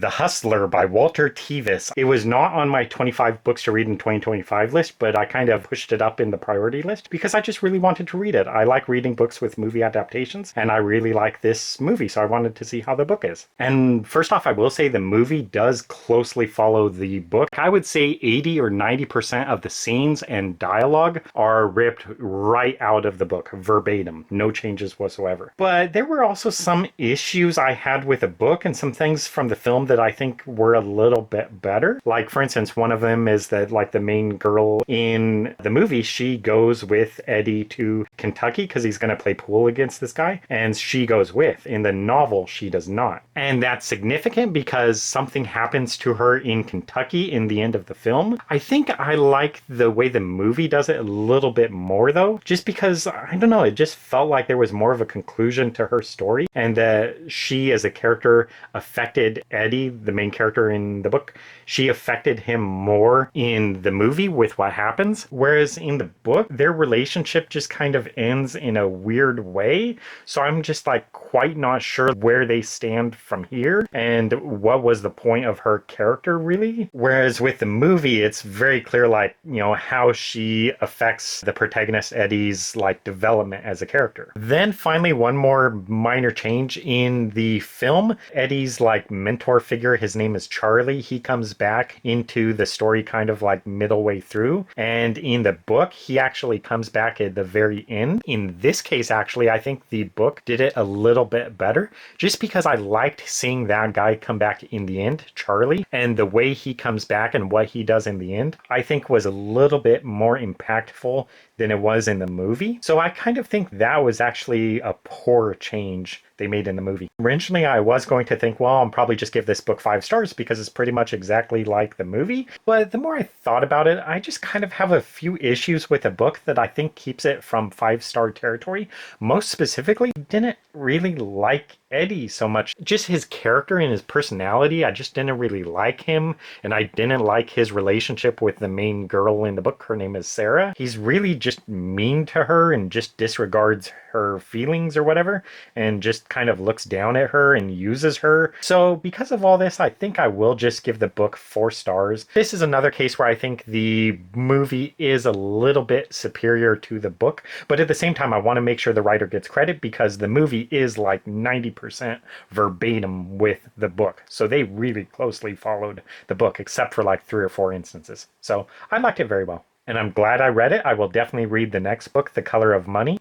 The Hustler by Walter Tevis. It was not on my 25 books to read in 2025 list, but I kind of pushed it up in the priority list because I just really wanted to read it. I like reading books with movie adaptations, and I really like this movie, so I wanted to see how the book is. And first off, I will say the movie does closely follow the book. I would say 80 or 90% of the scenes and dialogue are ripped right out of the book, verbatim, no changes whatsoever. But there were also some issues I had with the book and some things from the film that I think were a little bit better. Like, for instance, one of them is that, like, the main girl in the movie, she goes with Eddie to Kentucky because he's going to play pool against this guy, and she goes with. In the novel, she does not. And that's significant because something happens to her in Kentucky in the end of the film. I think I like the way the movie does it a little bit more, though, just because, I don't know, it just felt like there was more of a conclusion to her story, and that she, as a character, affected Eddie, the main character in the book. She affected him more in the movie with what happens, whereas in the book, their relationship just kind of ends in a weird way. So I'm just like quite not sure where they stand from here and what was the point of her character really. Whereas with the movie, it's very clear, like, you know, how she affects the protagonist Eddie's like development as a character. Then finally, one more minor change in the film. Eddie's like mentor figure, his name is Charlie. He comes back into the story kind of like middle way through. And in the book, he actually comes back at the very end. In this case, actually, I think the book did it a little bit better just because I liked seeing that guy come back in the end, Charlie, and the way he comes back and what he does in the end, I think was a little bit more impactful than it was in the movie. So I kind of think that was actually a poor change they made in the movie. Originally, I was going to think, well, I'll probably just give this book 5 stars because it's pretty much exactly like the movie. But the more I thought about it, I just kind of have a few issues with the book that I think keeps it from 5-star territory. Most specifically, I didn't really like Eddie so much. Just his character and his personality, I just didn't really like him. And I didn't like his relationship with the main girl in the book. Her name is Sarah. He's really just mean to her and just disregards her feelings or whatever, and just kind of looks down at her and uses her. So because of all this, I think I will just give the book 4 stars. This is another case where I think the movie is a little bit superior to the book, but at the same time, I want to make sure the writer gets credit because the movie is like 90% verbatim with the book. So they really closely followed the book, except for like 3 or 4 instances. So I liked it very well. And I'm glad I read it. I will definitely read the next book, The Color of Money.